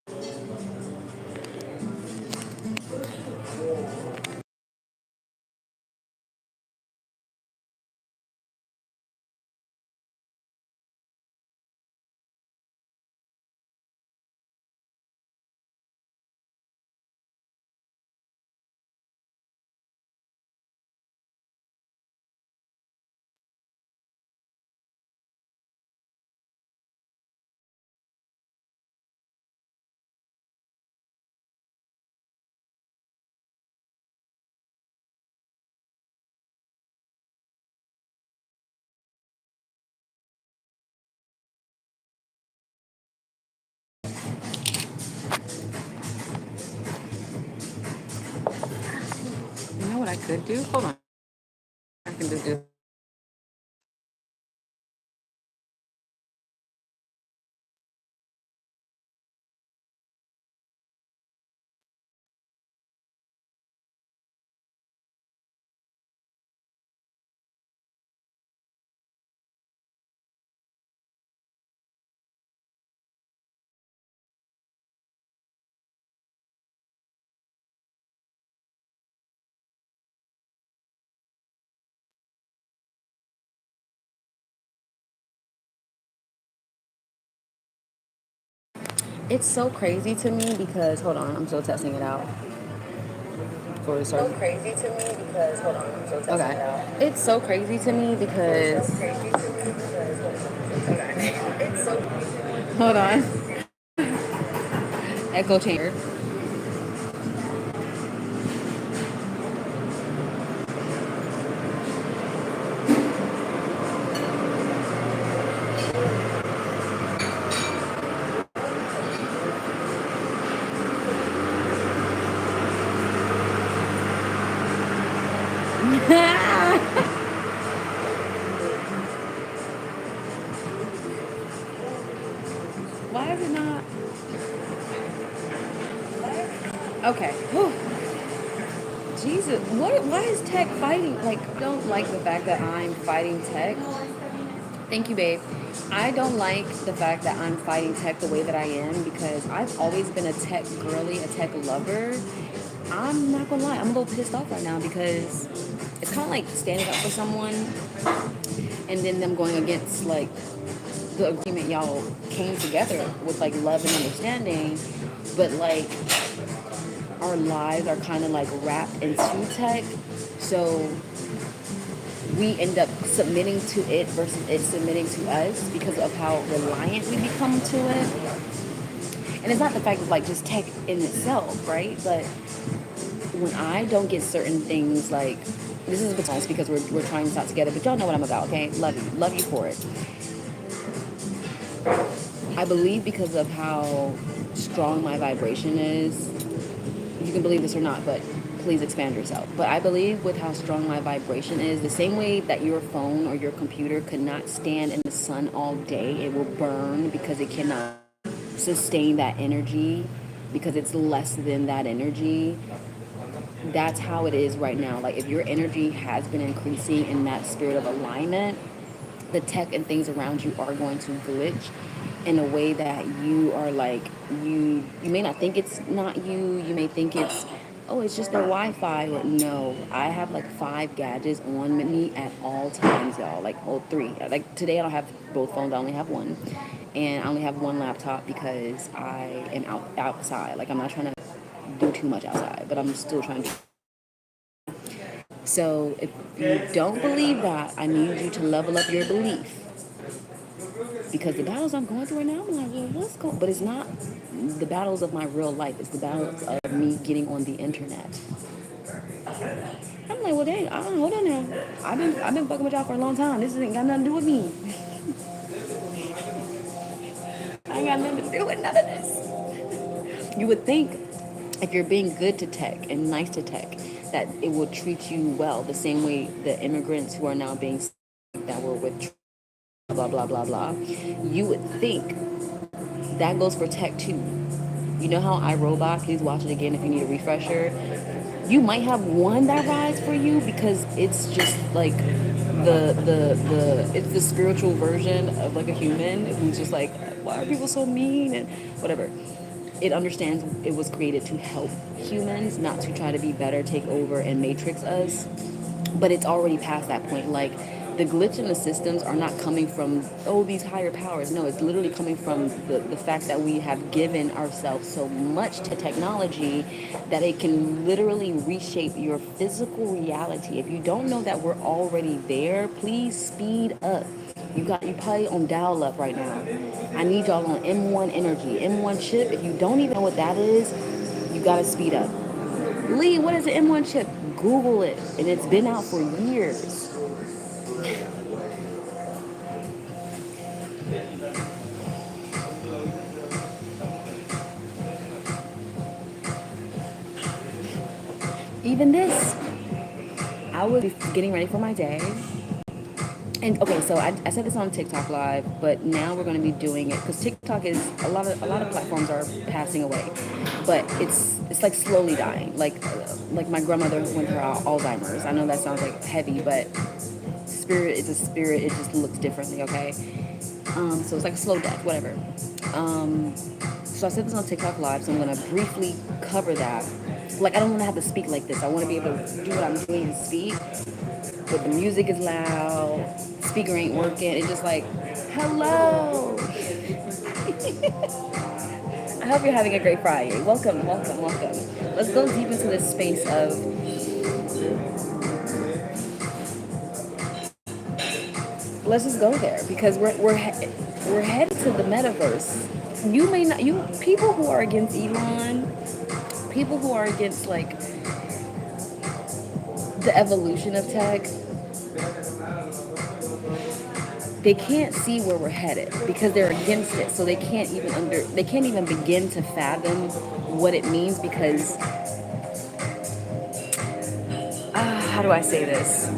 You know what I could do? Hold on. I can do this. It's so crazy to me because hold on, I'm still testing it out for the start. So crazy to me because hold on, I'm still testing it out. It's so crazy to me because it's so hold on. Echo chamber. Why is it not? Okay. Whew. Jesus, what? Why is tech fighting? Like, I don't like the fact that I'm fighting tech. Thank you, babe. I don't like the fact that I'm fighting tech the way that I am because I've always been a tech girly, a tech lover. I'm not gonna lie, I'm a little pissed off right now because it's kind of like standing up for someone and then them going against like the agreement y'all came together with like love and understanding, but like our lives are kind of like wrapped into tech, so we end up submitting to it versus it submitting to us because of how reliant we become to it. And it's not the fact of like just tech in itself, right? But when I don't get certain things, like this is a bit because we're trying this out together, but y'all know what I'm about, okay? Love you for it. I believe because of how strong my vibration is. You can believe this or not, but please expand yourself. But I believe with how strong my vibration is, the same way that your phone or your computer could not stand in the sun all day, it will burn because it cannot sustain that energy because it's less than that energy. That's how it is right now. Like if your energy has been increasing in that spirit of alignment, the tech and things around you are going to glitch in a way that you are like you may not think it's not you may think it's oh it's just their wi-fi or no, I have like 5 gadgets on me at all times, y'all, like oh 3, like today I don't have both phones, I only have one, and I only have one laptop because I am outside, like I'm not trying to do too much outside, but I'm still trying to. So if you don't believe that, I need you to level up your belief. Because the battles I'm going through right now, I'm like, well, what's going? But it's not the battles of my real life. It's the battles of me getting on the internet. I'm like, well, dang, I don't hold on now. I've been fucking with y'all for a long time. This ain't got nothing to do with me. I ain't got nothing to do with none of this. You would think if you're being good to tech and nice to tech, that it will treat you well, the same way the immigrants who are now being that were with blah blah blah blah. You would think that goes for tech too. You know how iRobot, please watch it again if you need a refresher. You might have one that rides for you because it's just like the it's the spiritual version of like a human who's just like, why are people so mean and whatever. it understands it was created to help humans, not to try to be better, take over, and matrix us. But it's already past that point. Like, the glitch in the systems are not coming from, oh, these higher powers. No, it's literally coming from the fact that we have given ourselves so much to technology that it can literally reshape your physical reality. If you don't know that we're already there, please speed up. You probably on dial up right now. I need y'all on M1 energy, M1 chip. If you don't even know what that is, you gotta speed up. Lee, what is the M1 chip? Google it, and it's been out for years. Even this, I was getting ready for my day. And okay, so I said this on TikTok live, but now we're going to be doing it because TikTok is a lot of platforms are passing away, but it's like slowly dying. Like my grandmother went through Alzheimer's. I know that sounds like heavy, but spirit is a spirit. It just looks differently. Okay, so it's like a slow death, whatever. Um, so I said this on TikTok live, so I'm going to briefly cover that. Like, I don't want to have to speak like this. I want to be able to do what I'm doing and speak, but the music is loud, speaker ain't working. It's just like, hello. I hope you're having a great Friday. Welcome, welcome, welcome. Let's go deep into this space of, let's just go there because we're headed to the metaverse. You may not, you people who are against Elon, people who are against like the evolution of tech, they can't see where we're headed because they're against it. So they can't even begin to fathom what it means because how do I say this?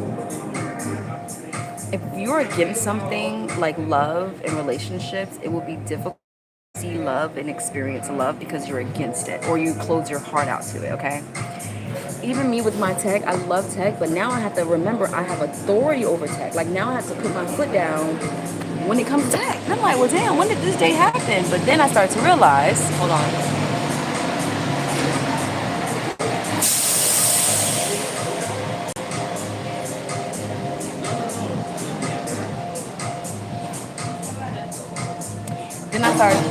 If you're against something like love and relationships, it will be difficult to see love and experience love because you're against it or you close your heart out to it, okay? Even me with my tech, I love tech, but now I have to remember I have authority over tech. Like, now I have to put my foot down when it comes to tech. And I'm like, well, damn, when did this day happen? But then I started to realize, hold on. Then I started,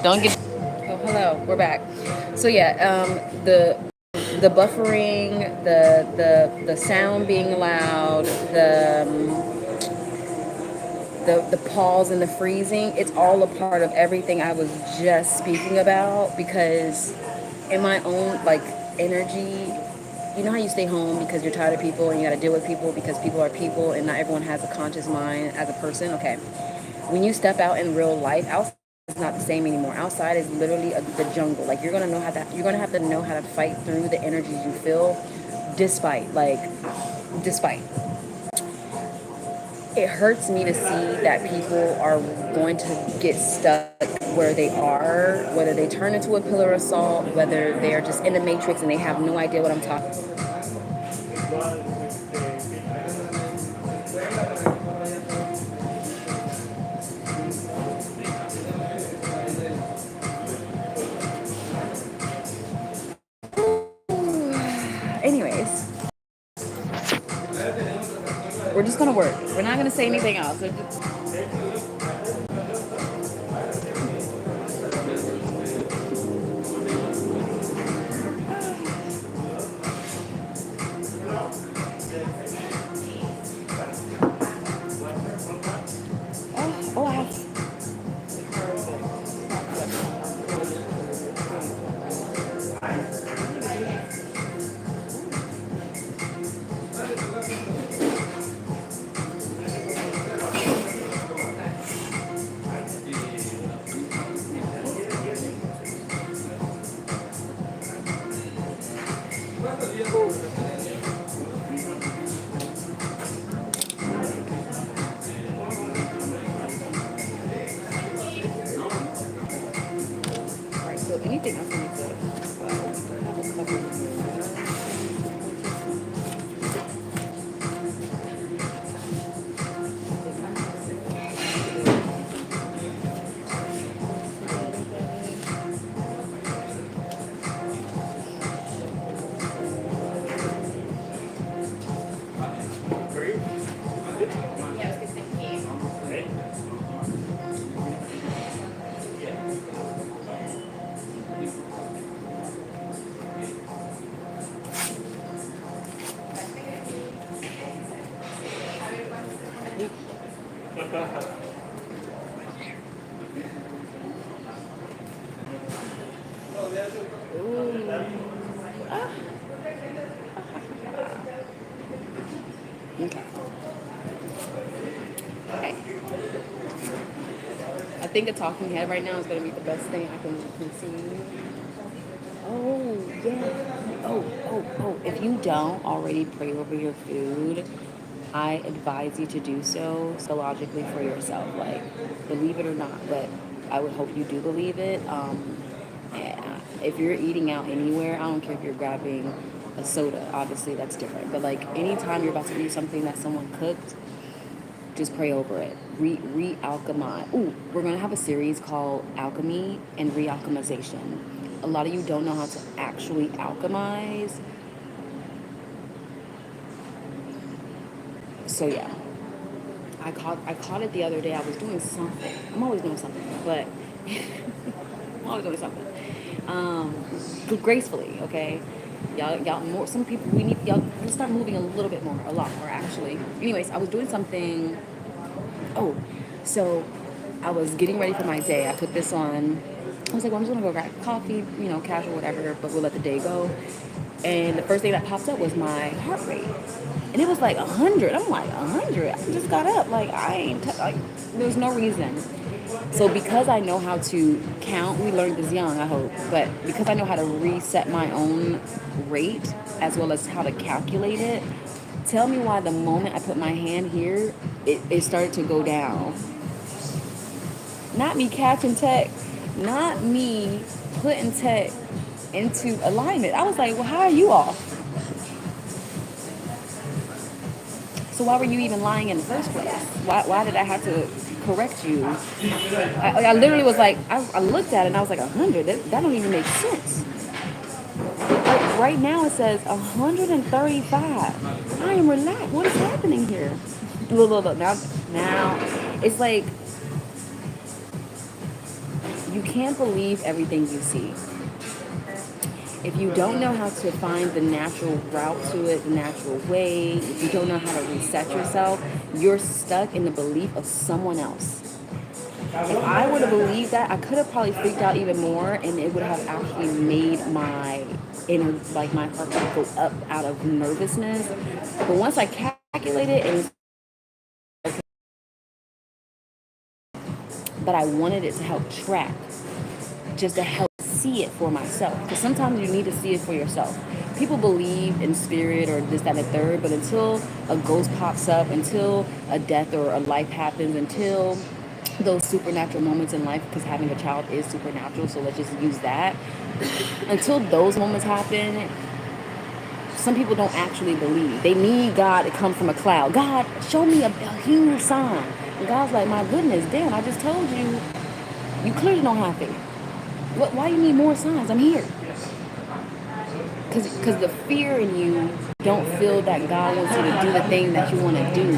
don't get, oh, hello, we're back. So yeah, the buffering, the sound being loud, the pause and the freezing, it's all a part of everything I was just speaking about because in my own like energy, you know how you stay home because you're tired of people and you got to deal with people because people are people and not everyone has a conscious mind as a person. Okay, when you step out in real life, outside is not the same anymore. Outside is literally the jungle. Like, you're gonna have to know how to fight through the energies you feel, despite. It hurts me to see that people are going to get stuck where they are, whether they turn into a pillar of salt, whether they're just in the matrix and they have no idea what I'm talking. Anyways, we're just gonna work. We're not gonna say anything else. Oh, I have. All right. So anything else we need to. Okay. Okay. I think a talking head right now is going to be the best thing I can conceive. Oh, yeah. Oh. If you don't already pray over your food, I advise you to do so psychologically for yourself. Like, believe it or not, but I would hope you do believe it. If you're eating out anywhere, I don't care if you're grabbing a soda, obviously that's different. But like anytime you're about to eat something that someone cooked, just pray over it. Re-alchemize. Ooh, we're gonna have a series called Alchemy and Re-alchemization. A lot of you don't know how to actually alchemize. So yeah, I caught it the other day. I was doing something. I'm always doing something, but I'm always doing something. Gracefully, okay. Y'all more. Some people we need y'all. Let's start moving a little bit more, a lot more actually. Anyways, I was doing something. Oh, so I was getting ready for my day. I put this on. I was like, well, I'm just gonna go grab coffee, casual, whatever, but we'll let the day go. And the first thing that popped up was my heart rate. And it was like 100. I'm like, 100? I just got up. Like, I ain't, like, there's no reason. So because I know how to count, we learned this young, I hope, but because I know how to reset my own rate as well as how to calculate it, tell me why the moment I put my hand here, it started to go down. Not me catching tech, not me putting tech into alignment. I was like, well, how are you off? So why were you even lying in the first place? Why did I have to correct you? I literally was like, I looked at it and I was like, 100? That don't even make sense. Like right now it says 135. I am relaxed. What is happening here? Look. Now, it's like you can't believe everything you see. If you don't know how to find the natural route to it, the natural way, if you don't know how to reset yourself, you're stuck in the belief of someone else. If I would have believed that, I could have probably freaked out even more, and it would have actually made my like my heart rate go up out of nervousness. But once I calculated, but I wanted it to help track, just to help see it for myself. Because sometimes you need to see it for yourself. People believe in spirit or this, that, and the third, but until a ghost pops up, until a death or a life happens, until those supernatural moments in life, because having a child is supernatural, so let's just use that. Until those moments happen, some people don't actually believe. They need God to come from a cloud. God, show me a huge sign. And God's like, my goodness, damn, I just told you, you clearly don't have faith. Why you need more signs? I'm here. Because the fear in you don't feel that God wants you to do the thing that you want to do.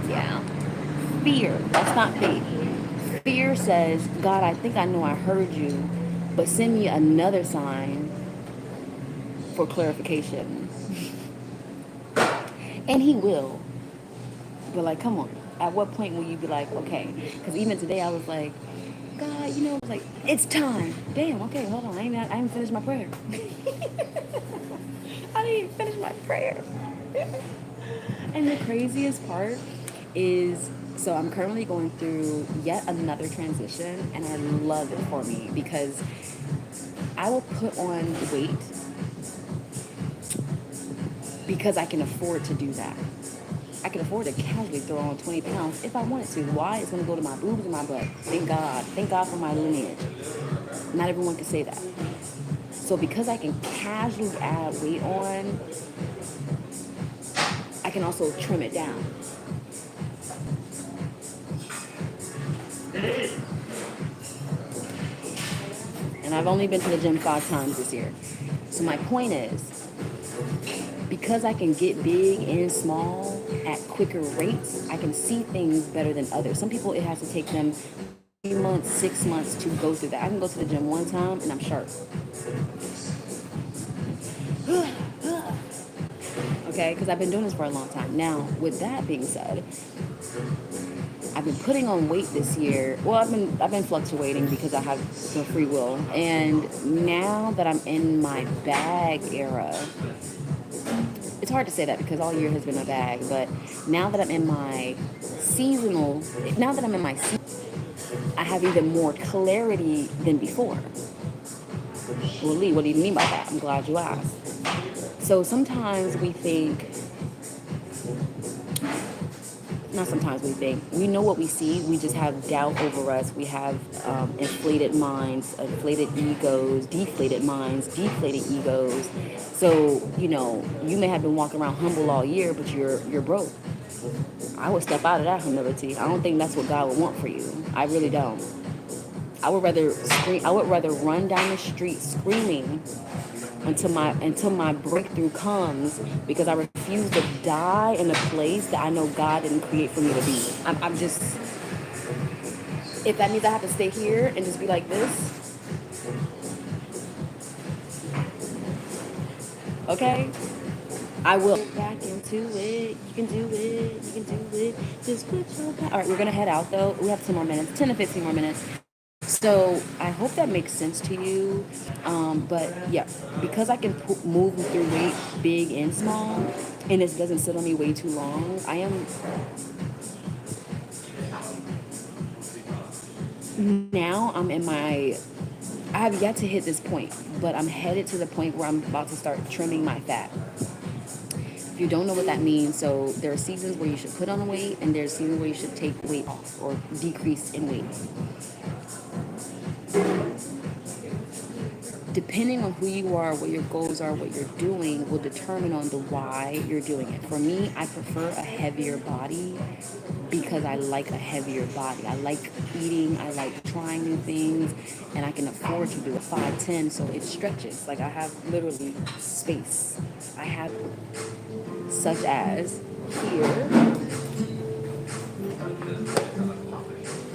Yeah. Fear. That's not faith. Fear says, God, I think I know I heard you, but send me another sign for clarification. And he will. But like, come on. At what point will you be like, okay? Because even today I was like, God, I was like, it's time. Damn, okay, hold on. I ain't finished my prayer. I didn't even finish my prayer. And the craziest part is, so I'm currently going through yet another transition, and I love it for me because I will put on weight because I can afford to do that. I can afford to casually throw on 20 pounds if I wanted to. Why? It's going to go to my boobs and my butt. Thank God. Thank God for my lineage. Not everyone can say that. So because I can casually add weight on, I can also trim it down. And I've only been to the gym 5 times this year. So my point is, because I can get big and small at quicker rates, I can see things better than others. Some people, it has to take them 3 months, 6 months to go through that. I can go to the gym one time and I'm sharp. Okay, because I've been doing this for a long time. Now, with that being said, I've been putting on weight this year. Well, I've been fluctuating because I have the free will. And now that I'm in my bag era, it's hard to say that because all year has been a bag, but now that I'm in my seasonal, now that I'm in my season, I have even more clarity than before. Well, Lee, what do you mean by that? I'm glad you asked. So sometimes we think, not sometimes we think, we know what we see, we just have doubt over us. We have inflated minds, inflated egos, deflated minds, deflated egos. So, you may have been walking around humble all year, but you're broke. I would step out of that humility. I don't think that's what God would want for you. I really don't. I would rather scream. I would rather run down the street screaming until my breakthrough comes, because I refuse to die in a place that I know God didn't create for me to be. I'm just, if that means I have to stay here and just be like this, okay, I will. Get back into it. You can do it. You can do it. Just put your back. All right, we're gonna head out though. We have 10 more minutes, 10 to 15 more minutes. So I hope that makes sense to you. But yeah, because I can move through weight, big and small, and it doesn't sit on me way too long. I'm in my, I have yet to hit this point, but I'm headed to the point where I'm about to start trimming my fat. If you don't know what that means, so there are seasons where you should put on weight, and there's seasons where you should take weight off or decrease in weight. Depending on who you are, what your goals are, what you're doing, will determine on the why you're doing it. For me, I prefer a heavier body because I like a heavier body. I like eating, I like trying new things, and I can afford to do a 5'10", so it stretches. Like, I have literally space. I have, such as here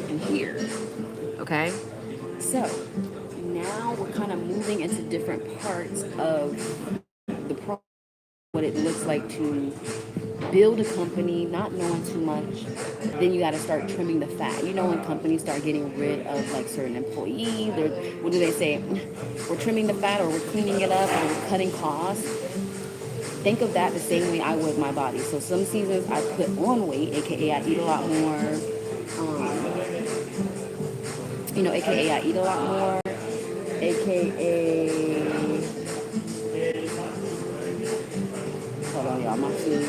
and here. Okay? So, now we're kind of moving into different parts of the process, what it looks like to build a company, not knowing too much. Then you got to start trimming the fat. When companies start getting rid of like certain employees, or what do they say? We're trimming the fat, or we're cleaning it up, or we're cutting costs. Think of that the same way I would my body. So some seasons I put on weight, aka I eat a lot more. Aka I eat a lot more. AKA, hold on, y'all, my food.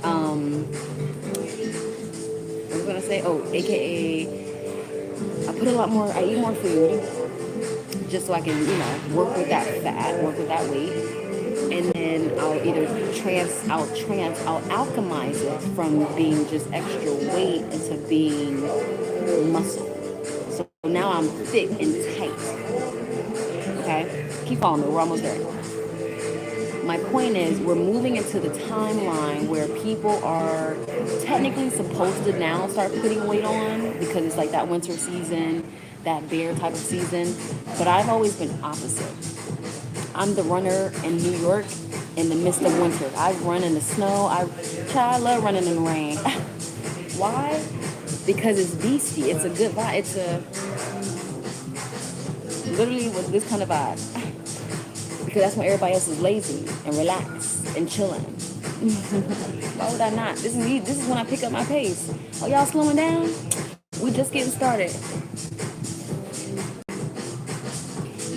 I was gonna say, AKA, I put a lot more, I eat more food, just so I can, work with that fat, work with that weight. And then I'll either I'll alchemize it from being just extra weight into being muscle. So now I'm thick and tight. Okay? Keep following me, we're almost there. My point is, we're moving into the timeline where people are technically supposed to now start putting weight on, because it's like that winter season, that bear type of season. But I've always been opposite. I'm the runner in New York in the midst of winter. I run in the snow. I love running in the rain. Why? Because it's beastie. It's a good vibe. It's literally with this kind of vibe. Because that's when everybody else is lazy and relaxed and chilling. Why would I not? This is when I pick up my pace. Oh, y'all slowing down? We just getting started.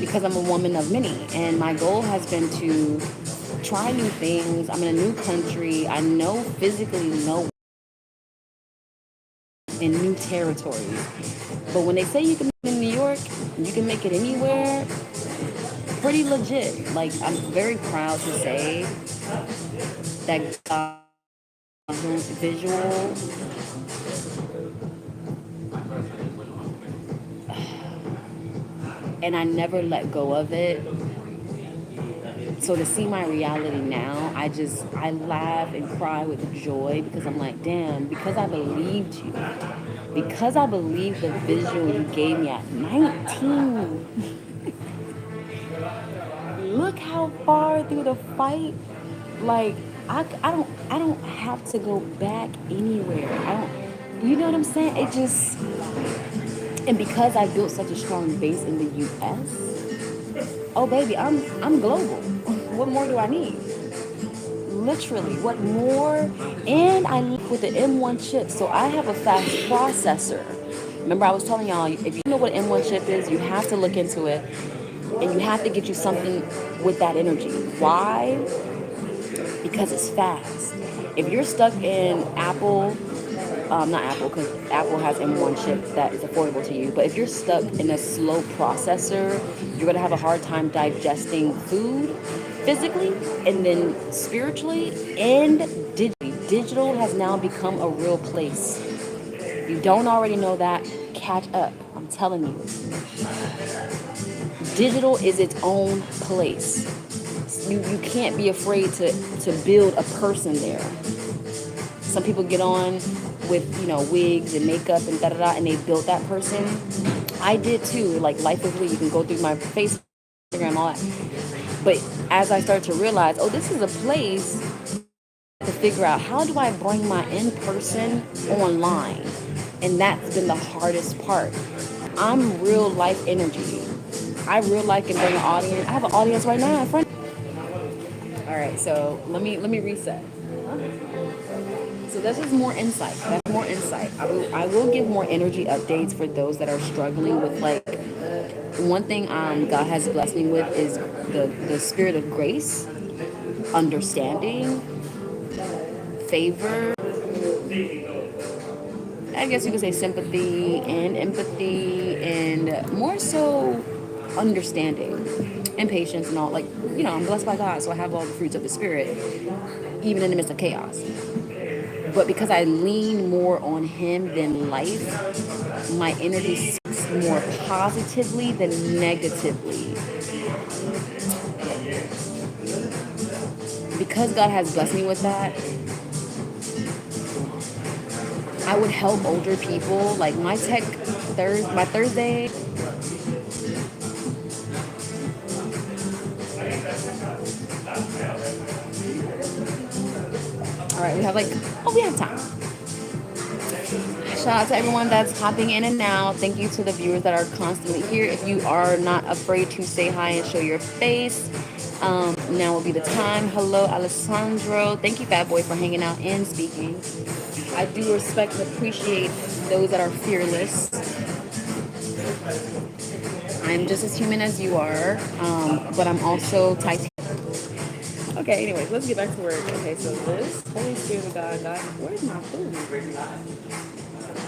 Because I'm a woman of many, and my goal has been to try new things. I'm in a new country. I know physically no in new territories. But when they say you can make it in New York, you can make it anywhere, pretty legit. Like, I'm very proud to say that visual and I never let go of it. So to see my reality now, I laugh and cry with joy, because I'm like, damn, because I believed you. Because I believed the vision you gave me at 19. Look how far through the fight. Like, I don't have to go back anywhere. You know what I'm saying? And because I built such a strong base in the US, oh baby, I'm global. What more do I need? Literally, what more? And I live with the M1 chip, so I have a fast processor. Remember, I was telling y'all, if you know what M1 chip is, you have to look into it, and you have to get you something with that energy. Why? Because it's fast. If you're stuck in Apple, not Apple, because Apple has M1 chip that is affordable to you. But if you're stuck in a slow processor, you're gonna have a hard time digesting food physically and then spiritually and digitally. Digital has now become a real place. If you don't already know that, catch up. I'm telling you. Digital is its own place. You can't be afraid to build a person there. Some people get on with, wigs and makeup and da-da-da, and they built that person. I did too. Like, Life is Lee, you can go through my Facebook, Instagram, all that. But as I started to realize, oh, this is a place to figure out, how do I bring my in-person online? And that's been the hardest part. I'm real life energy. I real life can bring an audience. I have an audience right now in front. All right, so let me reset. So this is more insight. That's more insight. I will give more energy updates for those that are struggling with, like, one thing God has blessed me with is the spirit of grace, understanding, favor. I guess you could say sympathy and empathy, and more so understanding and patience and all. Like, I'm blessed by God, so I have all the fruits of the spirit, even in the midst of chaos. But because I lean more on Him than life, my energy speaks more positively than negatively. Because God has blessed me with that, I would help older people. Like, my Thursday. All right, we have time. Shout out to everyone that's hopping in and out. Thank you to the viewers that are constantly here. If you are not afraid to say hi and show your face, now will be the time. Hello, Alessandro. Thank you, Fat Boy, for hanging out and speaking. I do respect and appreciate those that are fearless. I'm just as human as you are, but I'm also titanium. Okay, anyways, let's get back to work. Okay, so this Holy Spirit of God, where's my food?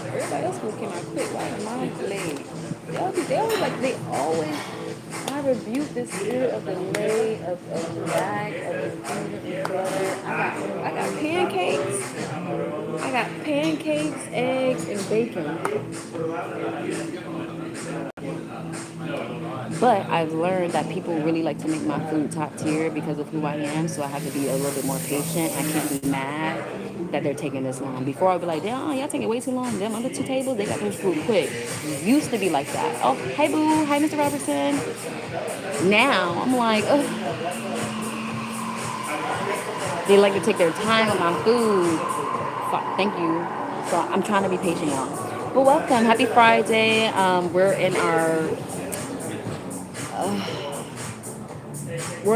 Everybody else food came out quick. Why am I late? I rebuke the spirit of delay, of lag, of confusion and failure. I got pancakes. I got pancakes, eggs, and bacon. But I've learned that people really like to make my food top tier because of who I am, so I have to be a little bit more patient. I can't be mad that they're taking this long. Before I'd be like, damn, y'all taking way too long. Them other two tables, they got their food quick. Used to be like that. Oh, hey boo, hi Mr. Robertson. Now I'm like, ugh. They like to take their time with my food. Thank you. So I'm trying to be patient, y'all. But welcome, happy Friday. We're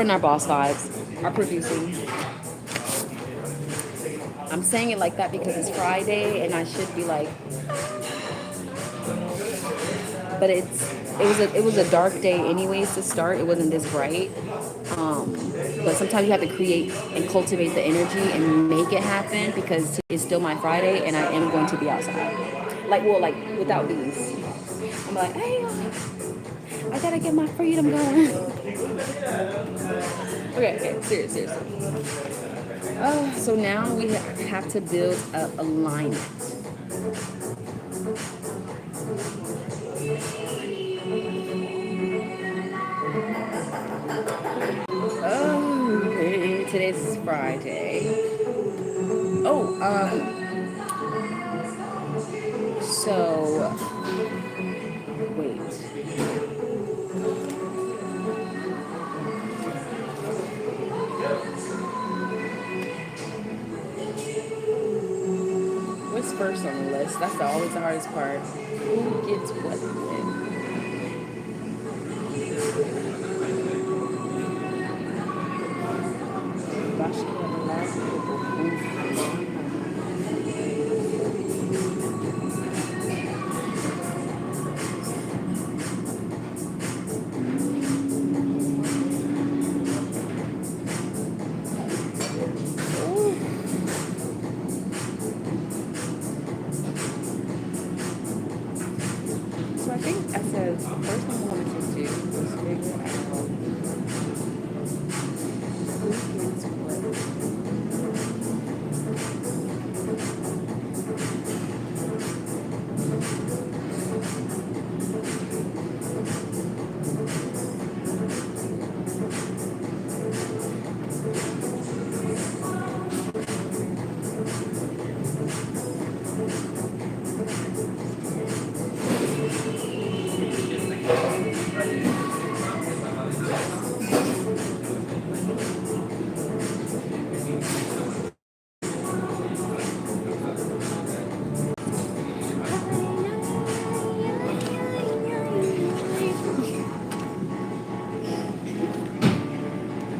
in our boss vibes, our producing. I'm saying it like that because it's Friday and I should be like, but it was a dark day anyways to start. It wasn't this bright. But sometimes you have to create and cultivate the energy and make it happen because it's still my Friday and I am going to be outside. Like without these. I'm like, hey, I gotta get my freedom going. Okay, seriously. So now we have to build an alignment. Okay, today's Friday. So wait. first on the list. That's always the hardest part. Who gets what when? So I think I said the first thing I wanted to do was figure out who gets what.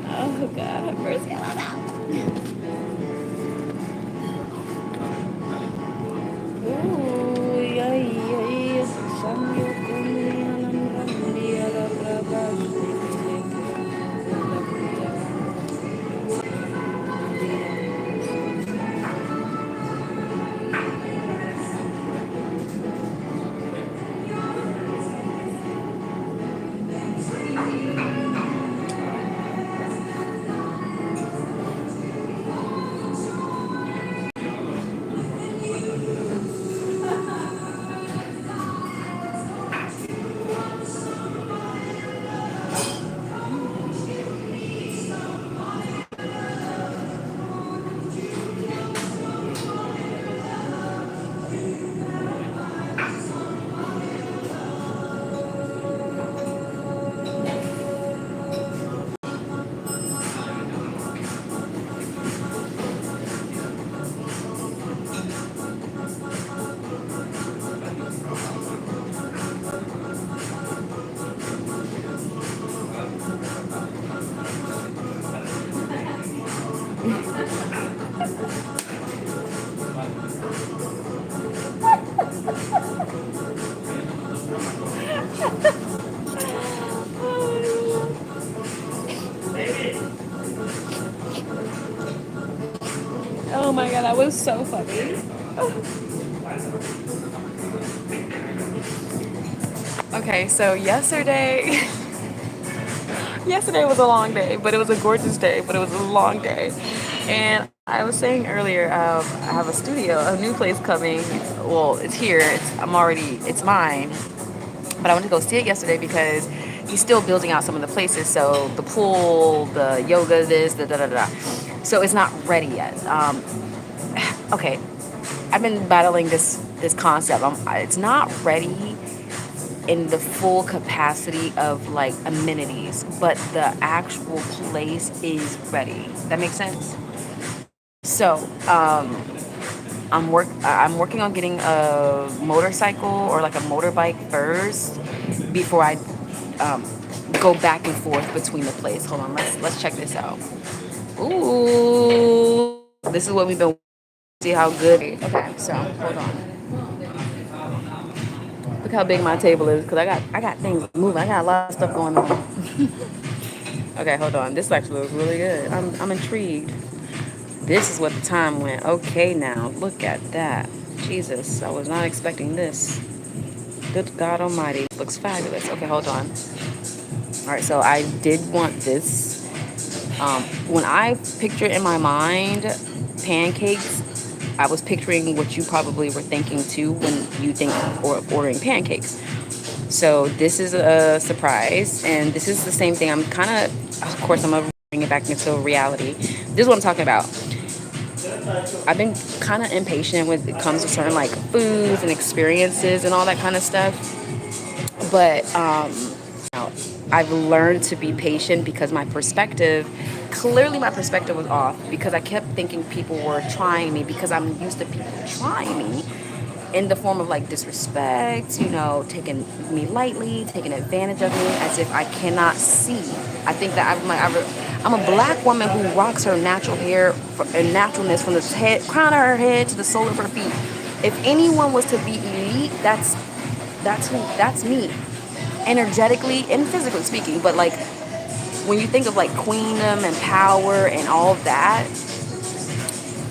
Oh God, first Ooh, yeah, yeah. Samyo kumi alam randi ala Oh my God, that was so funny. Okay, so yesterday was a long day, but it was a gorgeous day, but it was a long day. And I was saying earlier, I have a studio, a new place coming. Well, it's here. It's mine. But I went to go see it yesterday because he's still building out some of the places. So the pool, the yoga, this, the da da da. So it's not ready yet. Okay, I've been battling this concept. It's not ready in the full capacity of like amenities, but the actual place is ready. That makes sense. So I'm working on getting a motorcycle or like a motorbike first before I um, go back and forth between the place. Hold on, let's check this out. Ooh, this is what we've been. See how good. Okay, so hold on. Look how big my table is because I got things moving. I got a lot of stuff going on. Okay, hold on. This actually looks really good. I'm intrigued. This is what the time went. Okay, now look at that. Jesus, I was not expecting this. Good God Almighty, looks fabulous. Okay, hold on. All right, so I did want this. When I picture in my mind pancakes, I was picturing what you probably were thinking too when you think or ordering pancakes. So this is a surprise, and this is the same thing. I'm kind of course, I'm gonna bring it back into reality. This is what I'm talking about. I've been kind of impatient when it comes to certain like foods and experiences and all that kind of stuff. But I've learned to be patient because clearly my perspective was off, because I kept thinking people were trying me, because I'm used to people trying me in the form of like disrespect, taking me lightly, taking advantage of me as if I cannot see. I think that I'm a black woman who rocks her natural hair and naturalness from the crown of her head to the sole of her feet. If anyone was to be elite, that's me, energetically and physically speaking. But like when you think of like queendom and power and all of that,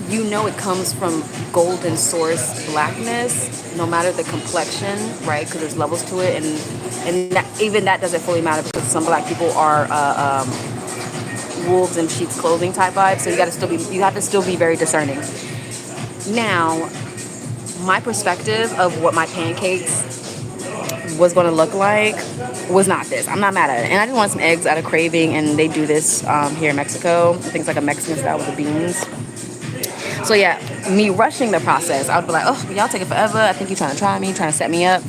it comes from golden source blackness, no matter the complexion, right? Because there's levels to it, and even that doesn't fully matter, because some black people are wolves in sheep's clothing type vibe. So you have to still be very discerning. Now, my perspective of what my pancakes was going to look like was not this. I'm not mad at it. And I just wanted some eggs out of craving, and they do this here in Mexico. I think it's like a Mexican style with the beans. So yeah, me rushing the process, I would be like, oh, y'all taking forever. I think you're trying to try me, trying to set me up.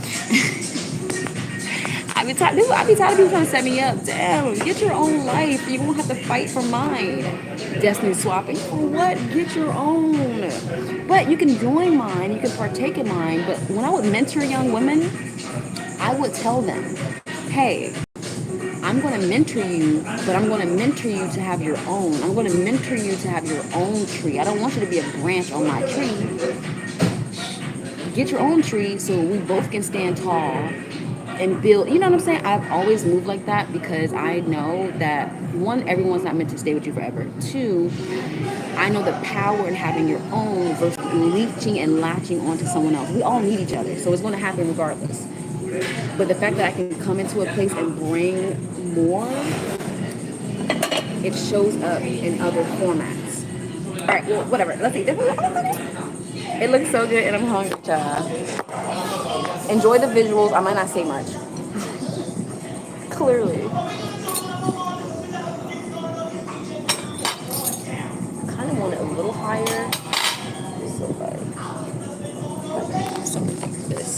I be tired of people trying to set me up. Damn, get your own life. You won't have to fight for mine. Destiny swapping. For what? Get your own. But you can join mine. You can partake in mine. But when I would mentor young women, I would tell them, hey, I'm going to mentor you, but I'm going to mentor you to have your own. I'm going to mentor you to have your own tree. I don't want you to be a branch on my tree. Get your own tree so we both can stand tall and build. You know what I'm saying? I've always moved like that because I know that, one, everyone's not meant to stay with you forever. Two, I know the power in having your own versus leeching and latching onto someone else. We all need each other, so it's going to happen regardless. But the fact that I can come into a place and bring more, it shows up in other formats. All right, well, whatever. Let's eat. It looks so good, and I'm hungry, child. Enjoy the visuals. I might not say much. Clearly. Kind of want it a little higher. So like something like this.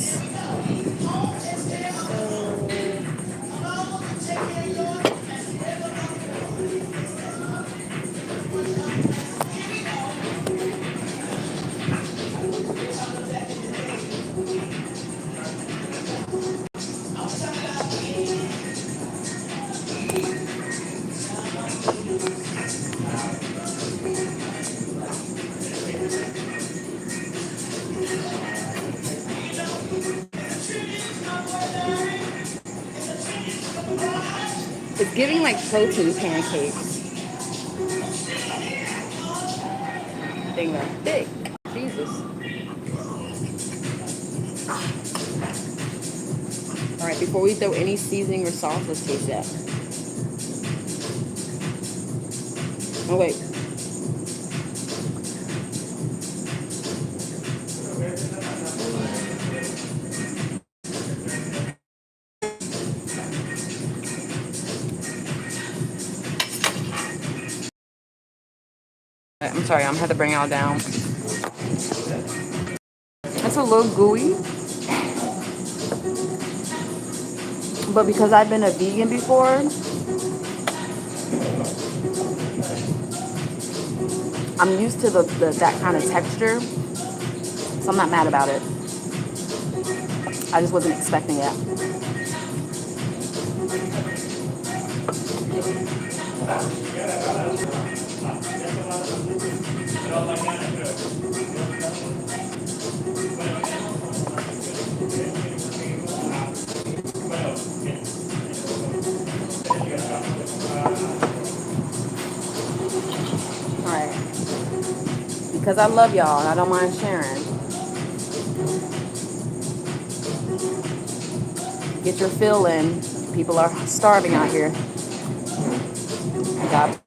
It's giving like protein pancakes. Thing are thick. Jesus. All right, before we throw any seasoning or sauce, let's taste that. Oh wait. I'm sorry, I'm gonna have to bring y'all down. It's a little gooey, but because I've been a vegan before, I'm used to that kind of texture, so I'm not mad about it. I just wasn't expecting it. All right, because I love y'all and I don't mind sharing. Get your fill in. People are starving out here. God.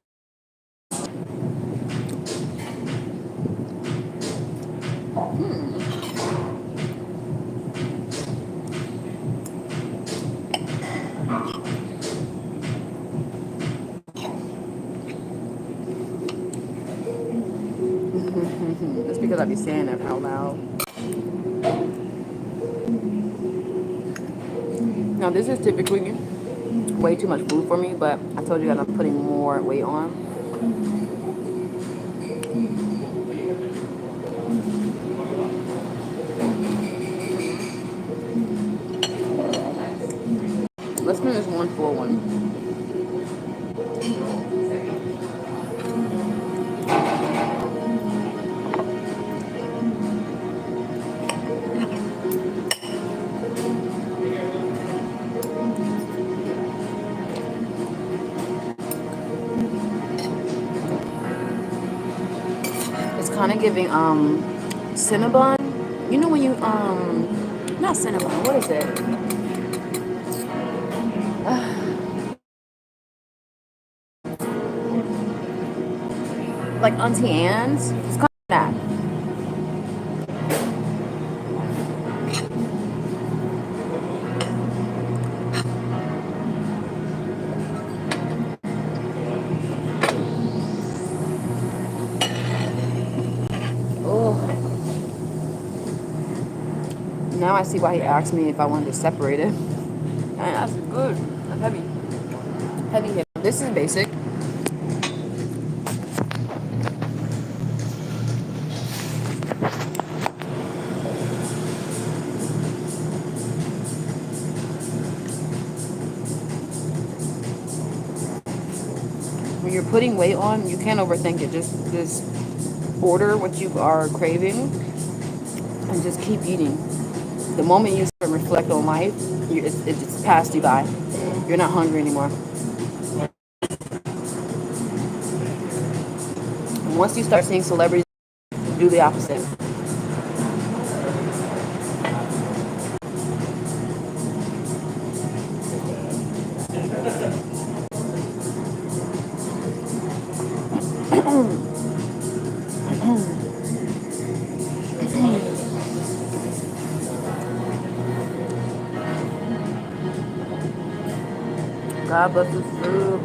That's because I be saying that out loud. Now this is typically way too much food for me, but I told you that I'm putting more weight on. Let's do this one full one. It's kind of giving Cinnabon. You know when you not Cinnabon, what is it? Like Auntie Anne's. It's kind of that. Oh, now I see why he asked me if I wanted to separate it. And that's good. That's heavy. Heavy hit. This is basic. When you're putting weight on, you can't overthink it. Just order what you are craving and just keep eating. The moment you start to reflect on life, it just passed you by. You're not hungry anymore. And once you start seeing celebrities do the opposite. God bless this food.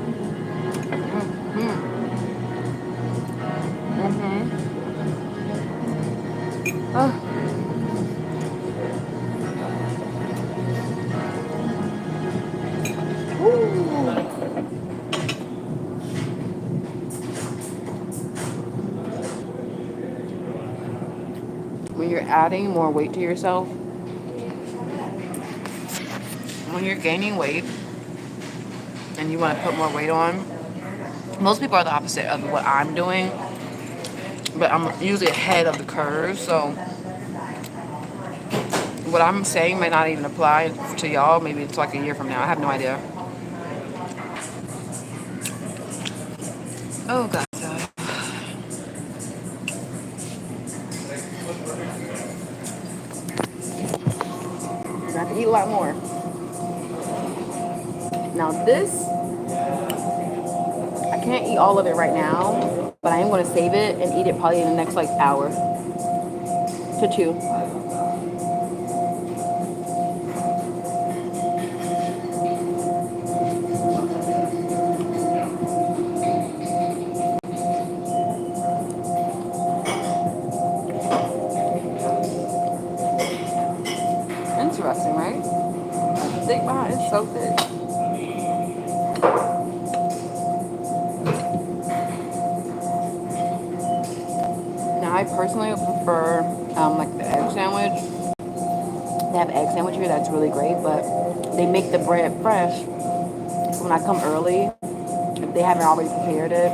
Oh. When you're adding more weight to yourself, when you're gaining weight and you want to put more weight on, most people are the opposite of what I'm doing, but I'm usually ahead of the curve. So what I'm saying may not even apply to y'all. Maybe it's like a year from now. I have no idea. Oh God. I have to eat a lot more. Now this, I can't eat all of it right now, but I am going to save it and eat it probably in the next like hour to two. Interesting, right? Thick behind, it's so thick. Now I personally prefer like the egg sandwich. They have an egg sandwich here that's really great, but they make the bread fresh. So when I come early, if they haven't already prepared it,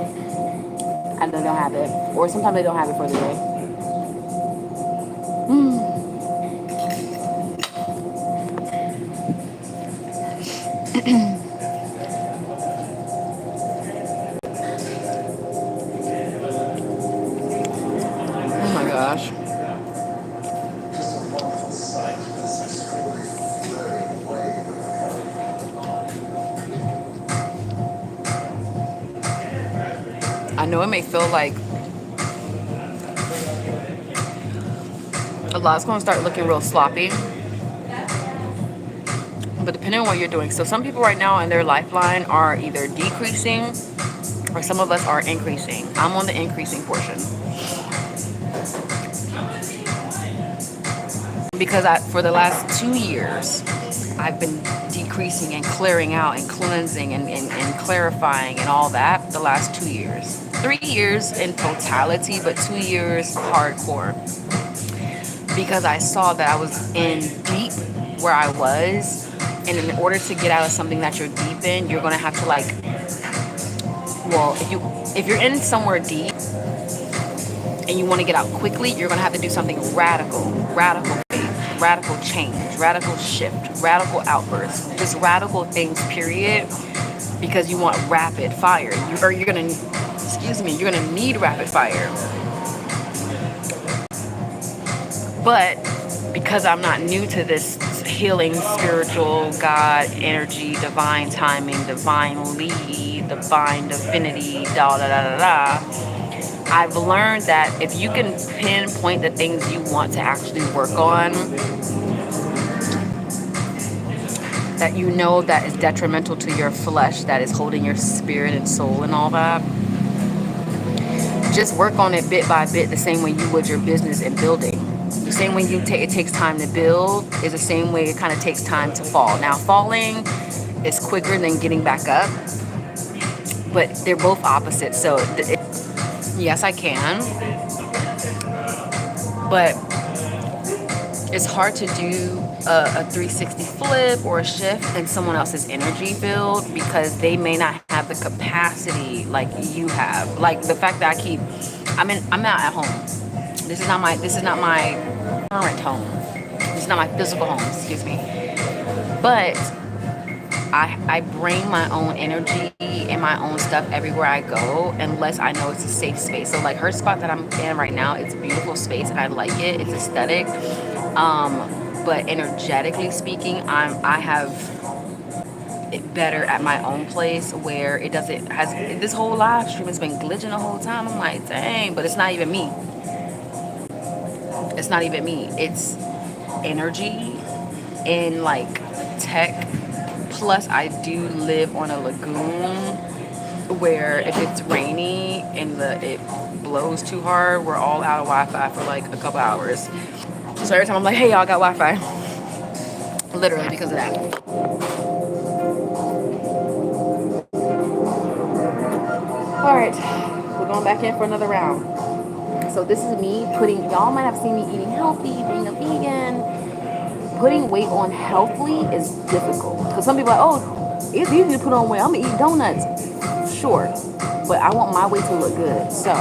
and they don't have it, or sometimes they don't have it for the day. Oh my gosh. I know it may feel like a lot's going to start looking real sloppy, but depending on what you're doing. So some people right now in their lifeline are either decreasing or some of us are increasing. I'm on the increasing portion. Because for the last 2 years, I've been decreasing and clearing out and cleansing and clarifying and all that the last 2 years. 3 years in totality, but 2 years hardcore. Because I saw that I was in deep where I was. And in order to get out of something that you're deep in, you're gonna have to like, well, if you're in somewhere deep and you want to get out quickly, you're gonna have to do something radical, radical faith, radical change, radical shift, radical outbursts, just radical things, period. Because you want rapid fire. You're gonna, excuse me, you're gonna need rapid fire. But because I'm not new to this healing, spiritual, God, energy, divine timing, divine lead, divine divinity, da da da da da, I've learned that if you can pinpoint the things you want to actually work on, that you know that is detrimental to your flesh, that is holding your spirit and soul and all that, just work on it bit by bit, the same way you would your business and building. The same way it takes time to build is the same way it kind of takes time to fall. Now, falling is quicker than getting back up, but they're both opposites. So, yes, I can, but it's hard to do a 360 flip or a shift in someone else's energy field because they may not have the capacity like you have. Like the fact that I'm not at home. This is not my current home. This is not my physical home, excuse me. But I bring my own energy and my own stuff everywhere I go unless I know it's a safe space. So like her spot that I'm in right now, it's a beautiful space and I like it. It's aesthetic. But energetically speaking, I have it better at my own place where it doesn't has this whole live stream has been glitching the whole time. I'm like, dang, but it's not even me. It's not even me. It's energy in like tech. Plus, I do live on a lagoon where if it's rainy and it blows too hard, we're all out of Wi-Fi for like a couple hours. So every time I'm like, hey, y'all got Wi-Fi. Literally because of that. All right, we're going back in for another round. So this is me y'all might have seen me eating healthy, being a vegan. Putting weight on healthily is difficult. Because some people are like, oh, it's easy to put on weight. I'm going to eat donuts. Sure. But I want my weight to look good. So.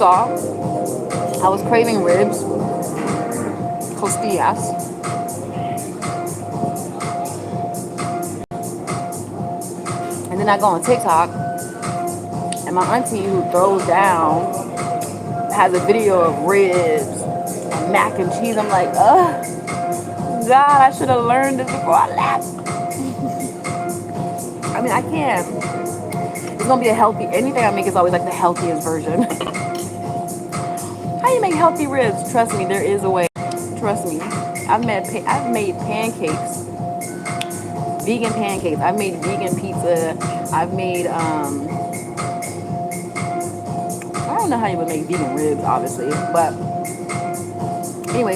I was craving ribs, costillas. And then I go on TikTok, and my auntie who throws down has a video of ribs and mac and cheese. I'm like, ugh, God, I should have learned this before I left. I mean, I can. It's gonna be anything I make is always like the healthiest version. How you make healthy ribs? Trust me, there is a way. Trust me. I've made pancakes, vegan pancakes. I've made vegan pizza. I've made I don't know how you would make vegan ribs, obviously, but anyway.